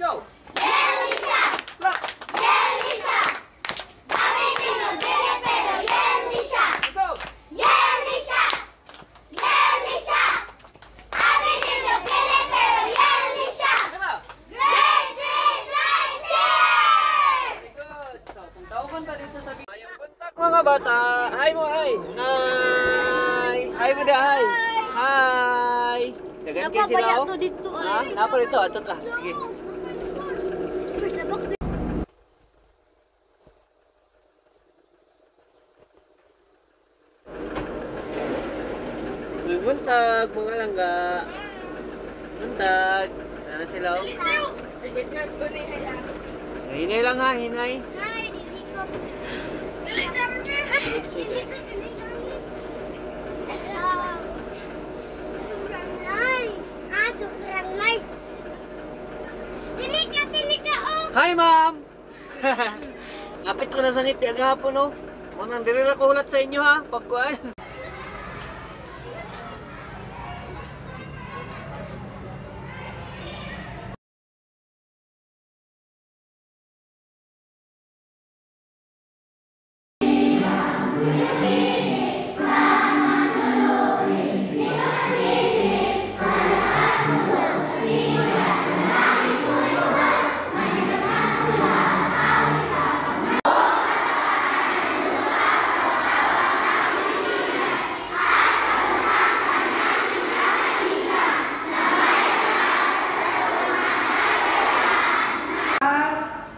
go! Yelisha! Clap! Yelisha! Abitino Pilipino, Yelisha! So, Yelisha! Yelisha! Abitino Pilipino, Yelisha! diba? Great Jesus here! Very good. So, kung tawag ka dito sa mayang kontak mga bata. Hi mo, hi! Hi! Hi mo da, hi! Hi! Dagan kayo sila, oh. dito Ha? Napa dito, atot ah. Sige. Buntag, mga langga. Buntag. Sana sila, oh. Hinay lang ha, hinay. Hi, dili ko. Dili ka rin. Sige. Sobrang nice. Sobrang nice. Dili ka, oh. Hi, ma'am! Kapit ko na sa ngiti agahapon, no? Munang diri ra ko ulat sa inyo, ha? Pagkuan.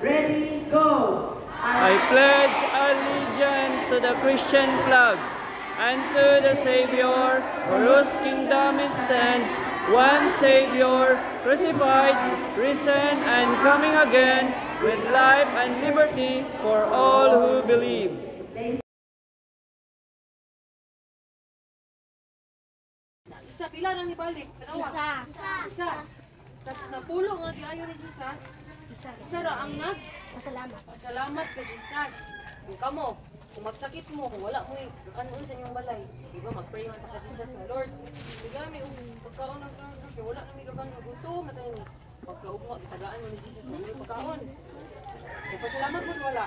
Ready, go! I pledge allegiance to the Christian flag and to the Savior, for whose kingdom it stands, one Savior, crucified, risen, and coming again, with life and liberty for all who believe. Isa, pila nang ibalik? Dalawa? Isa. Sa napulo nga di ayo ni Jesus. Isa ra ang pasalamat kay Jesus. Kung kamo, kung magsakit mo, kung wala mo kanon sa inyong balay, di ba mag-pray man ta kay Jesus nga Lord. Sigami pagkaon ng kay wala na mi gagang gutom na tayo. Pagkaugma gitagaan mo ni Jesus sa imong pagkaon. Kung pasalamat mo wala.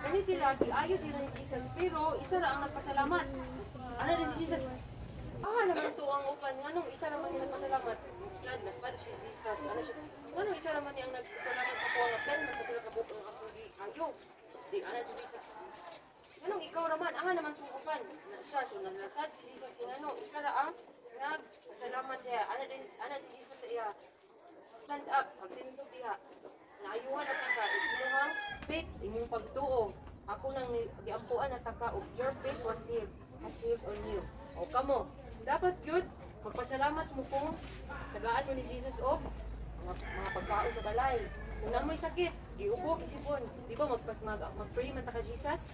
Kani sila ayo sila ni Jesus pero isa ra ang nagpasalamat. Ano din si Jesus? Naman to ang upan. Nganong isa naman yung nagpasalamat? Sad si Jesus. Ano siya? Nganong isa naman yung nagpasalamat sa kuwang atin? Nagpasala kabot ang akong di ayo. Di, ano si Jesus? Nganong ikaw naman? Naman itong upan. Siya, so naglasad si Jesus. Nganong isa ra ang nagpasalamat siya. Ano si Jesus sa iya? Stand up. Pagtindog diha. Naayuhan at ka. Isinuhang faith. Imong pagtuo. Ako nang diampuan at ka. Your faith was saved on you. O kamo. Dapat yun, magpasalamat mo kung tagaan mo ni Jesus o mga pagkaon sa balay. Kung namoy sakit, iubo, isipon. Di ba mag-pray man ta ka Jesus?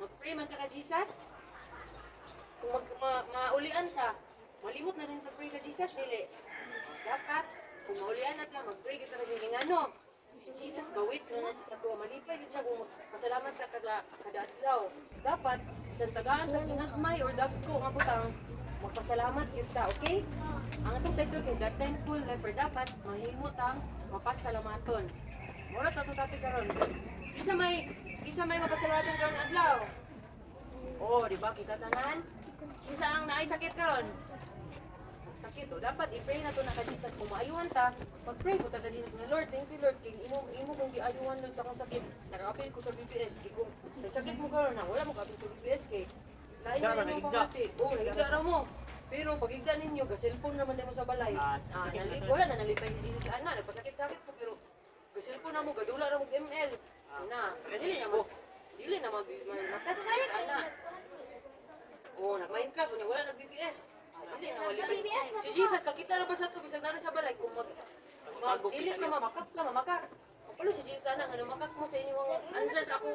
Mag-pray man ta ka Jesus? Kung maulian ka, malimot na rin mag-pray ka Jesus, dili. Dapat, kung maulian na ka, mag-pray kita ka dili. Ngano? Si Jesus, gawit na siya sa tuwa. Malipay yun siya kung pasalamat ka kada adlaw. Dapat, sa tagaan sa kinakmay or dagko nga butang, magpasalamat yun siya, okay? Ang atong title kay The Thankful Leper, dapat mahimot ang mapasalamaton. Mura ito topic karon. Isa may mapasalamaton karon adlaw. Oh, di ba kita tanan? Isa ang naay sakit karon. Sakit o dapat i-pray na to na ka Jesus. Kung maayuhan ta, mag-pray ko ta ka Jesus na Lord, thank you Lord, king imo kung giayuhan Lord sa akong sakit. Nakakapil ko sa BPS kay kung sakit mo karon na wala mo kapil sa BPS kay lain na mo pamati. Oh, nagigda ra mo. Pero pag igda ninyo, ga cellphone naman mo sa balay. Wala na nalipay ni Jesus ana, nagpasakit-sakit ko pero ga cellphone na mo, gadula ra mo ML. Na, dili na mag-massage sa ana. Oh, nag-Minecraft, wala na BPS. Si Jesus, kakita na ba sa ito? Bisag na sa balay, kung mag-ilit ka, mamakak. Kapalo si Jesus, anak, makak mo sa inyong answers ako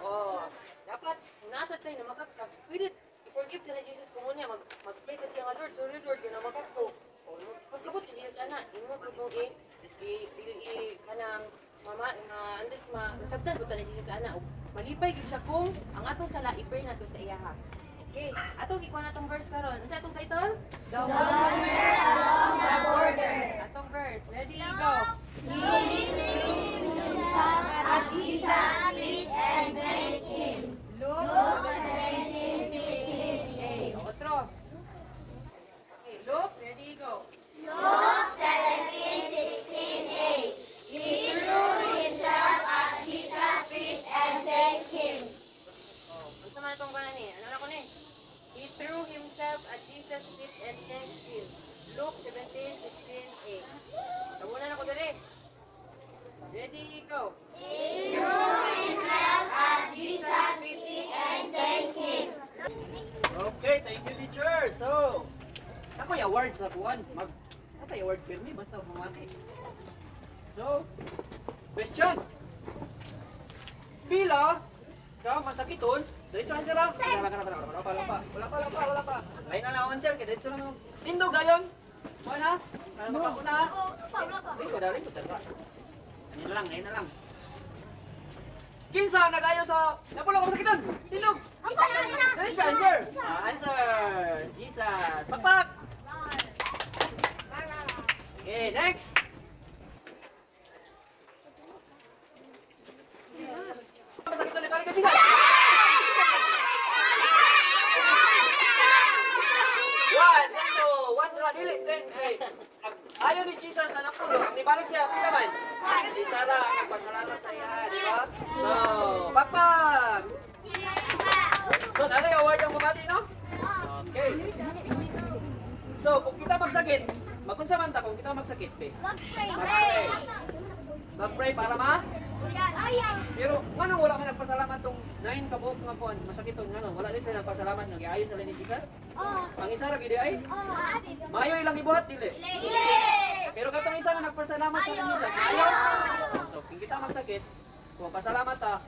Oh, dapat, kung nasa tayo, namakak ka, pwede, i-forgive ka na Jesus kung muna, mag-pray ka siya nga Lord, sorry Lord, yun namakak ko. Pasabot si Jesus, anak, hindi mo kung kanang sabtan ko ta ni Jesus, anak, malipay yun siya kung ang atong sala, i-pray na to sa iya ha. Okay, atong ikuha na itong verse karon. Ano sa itong title? The Wonder Along the Border. Ready, go. He threw himself at Jesus' feet and thanked him. Okay, thank you, teacher. So, ako yung award sa buwan. Ako yung award pirmi, basta bumati. So, question. Pila ka masakiton? Diretso answer ah. Wala pa. Lain na lang ang answer, kaya diretso lang. Tindog gayon. Mo na? Para makauna. Dito, dali ko talaga. Ngayon na lang. Kinsa nagayo sa napulo ka masakiton? Tindog. Diretso answer. Answer. Jesus. Pakpak. Okay, next. Masakiton ni kali ka Jesus. Dili, ayaw ni Jesus na napulo. Nibalik siya, kung naman. Si Sarah ang nagpasalamat sa iya, di ba? So, pakpak! So, nanay award ang bumati, no? Okay. So, kung kita magsakit, magkunsamanta kung kita magsakit, be. Mag-pray. Mag-pray para ma? Pero, nga wala ka nagpasalamat tong 9 kabuok nga kuhan, masakiton nga wala din sila nagpasalamat nga giayos sila ni Jesus? Ang isa ra gidi ay? Maayo ilang ibuhat dili? Pero katong isa nga nagpasalamat sa Jesus, ayaw. So, kung kita magsakit, kung pasalamat ta,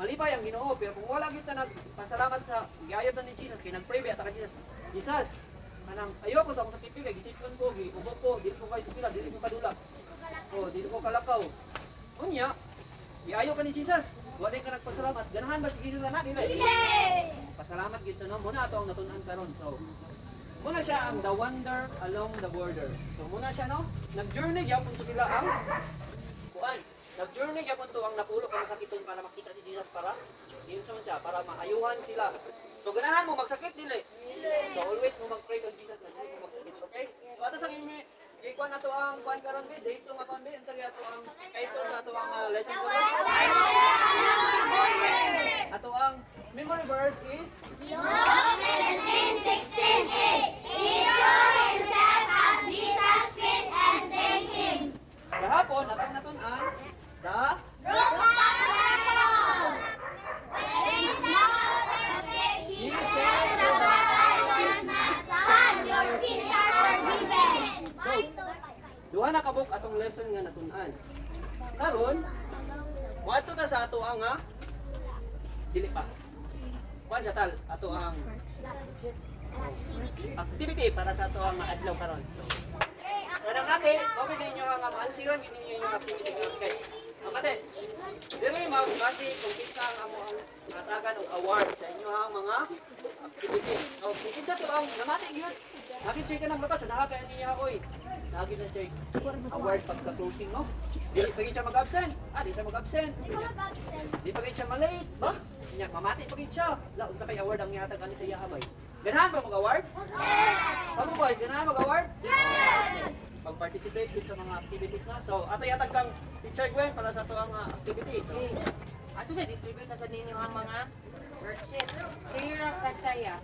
malipay ang Ginoo, pero kung wala kita nagpasalamat sa giayos ni Jesus, kay nag-pray ba ta kay Jesus? Jesus, kanang ayoko sa akong sakit kay gisipon ko, giubok ko, dili ko kay sukila, dili ko kadula. Dili ko kalakaw. Unya, iayo ka ni Jesus. Wala ka nagpasalamat. Ganahan ba si Jesus na? Dili. Pasalamat gito no. Muna ato ang natunan karon. So, muna siya ang the wonder along the border. So, muna siya no. Nag-journey gyapon to sila ang kuan. Nag-journey gyapon to ang napulo ka masakiton para makita si Jesus para yun sa siya para maayuhan sila. So, ganahan mo magsakit dili. So, always mo mag-pray kay Jesus na dili mo magsakit. Okay? So, ato sa inyo ikuan na to ang kuan karon bid, date to makuan bid, unsa ato ang title sa ato ang lesson ko. Ato ang memory verse is John 17:16. He threw himself at Jesus' feet and thanked him. kahapon atong natun-an the Rock of Abraham. When thou perfect, he said to the righteous man, Son, your sins are forgiven. So, duha na kabuk atong lesson nga natun-an. Karon, moadto ta sa ato ang dili pa. Kuan sa tal ato ang activity para sa ato ang adlaw karon. So, sarang natin, okay din nyo ang ansiran, hindi nyo yung activity nga. Okay. Amate, dili magbasi kung kinsa ang amo ang matagan og award sa inyo ang mga activities. O, kinsa to ang namati gyud. Nakita ka ng mata, so nakakain niya ako eh. Lagi na siya award pagka-closing, no? Di pa siya mag-absent. Di siya mag-absent. Di pa siya malate, ba? Nya, mamati pa siya. Laon sa kay award ang nihatag ani sa iya abay. Ganahan ba mag-award? Yes! Kamu boys, ganahan mag-award? Yes! Pag-participate sa mga activities na. So, ato yatag kang teacher Gwen para sa tuwang activities. So, Ato sa distribute na sa ninyo ang mga worksheet. Kira kasaya.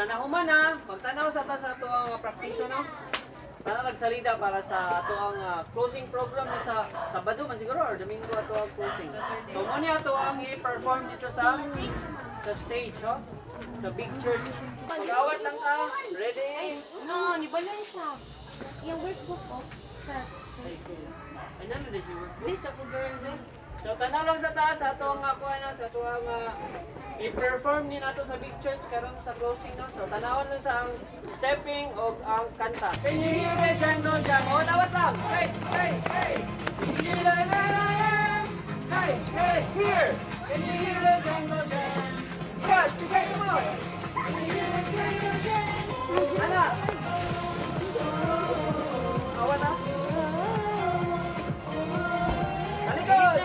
sa nahuman na, pagtanaw sa ta sa ato ang praktiso, no? Para nagsalida para sa ato ang closing program na sa Sabado man siguro or Domingo ato ang closing. So mo niya ato ang i-perform dito sa stage, ho? Sa big church. Pag-awat lang ka. Ready? No, ni balay siya. Yung workbook ko. Ay, nano na si work? Please ako girl. So tanaw lang sa taas sa ato ang kuha na sa ato ang i-perform ni nato sa big church karon sa closing, no? So tanawon lang sa ang stepping o ang kanta. Can you hear the jungle jam? Oh, that was up. Hey, hey, hey. Hey, hey, here. Can you hear the jungle jam? Yes, okay, come on. Ana! Awat ha? Talikod!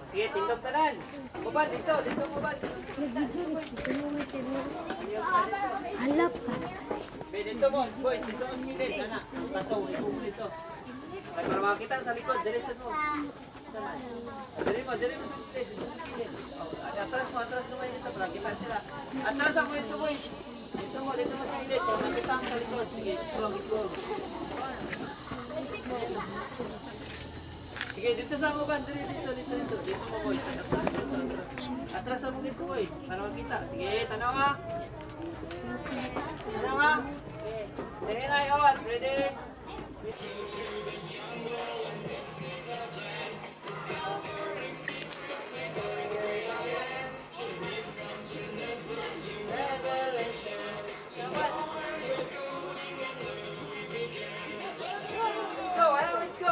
Sige, tindog tanan. Mubal, dito mubal. Halap ka. Be, dito mo, boys, dito mo skillet. Sana, tato, ikaw mo dito. Para makakita sa likod, direction mo. Sana. Dali mo sa skillet, dito sa skillet. Atras naman dito, para kita sila. Atras ako ito, boys. Dito mo sa skillet, para makita ang sa likod. Sige, ito. Sige, dito sa uban, dito mo, boys. Atras mo dito, boys, para makita. Sige, tanaw ha. Tanaw ha. Sige na, Iwan, ready? Let's go,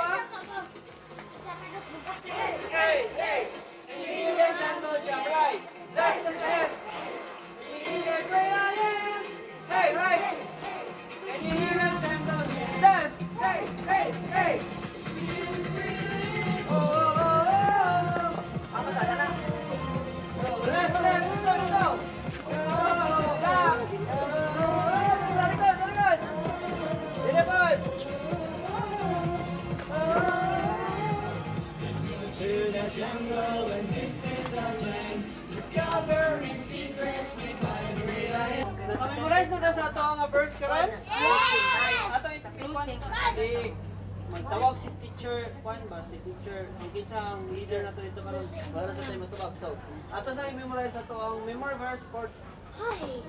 Hey! Inhale, gentle jump right. Left and left. Inhale, great I am. Hey, right. And inhale, gentle left. Hey. Oh. Apa tak ada? Left, go. Oh, back. Very good. Very good. To the jungle, and this is our land. Discovering secrets we find real. Nakamemorize na sa ato ang verse karon? Ato Closing. magtawag si teacher, si teacher, ang kinsang leader na to dito karon para sa tayo matubag. So, ato sa i-memorize ato ang memory verse for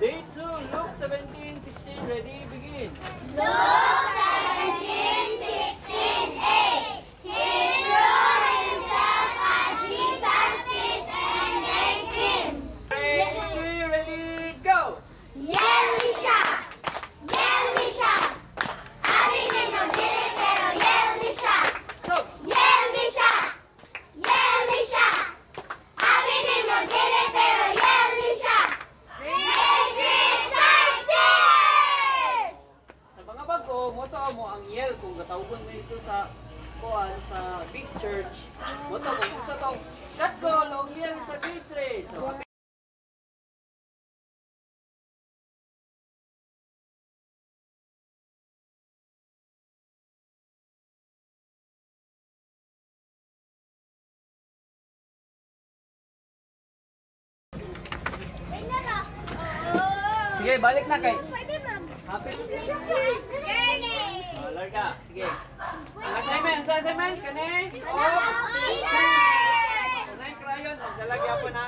day 2, Luke 17:16. Ready? Begin. Luke 17:16. He threw himself at Jesus' feet and thanked him. 3, ready, go! Yelisha! Ating ng dili pero Yelisha! Stop! Yelisha! Ating ng dili pero Yelisha! May Christmas! Sa mga bago, moto mo ang yell kung gatawgon mo ito sa sa big church. Moto kung sa tong kat ko long yell sa big tray. So, sige, balik na kay. Happy. Lord ka. Sige. Ang assignment, kani? Kanay crayon, dalagya po na.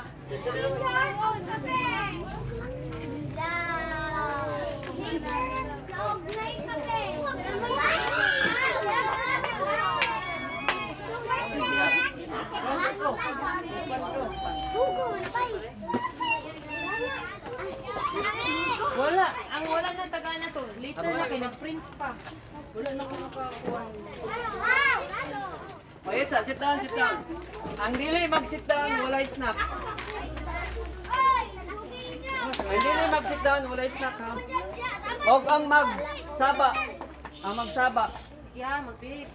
Wala na taga na to. Later na kay nag-print pa. Wala na ko nakakuha. O, Yetsa, sit down. Ang dili mag-sit down, walay snack. Ang dili mag-sit down, walay snack, ha? O ang magsaba. Ang magsaba. Yeah, mag-bake.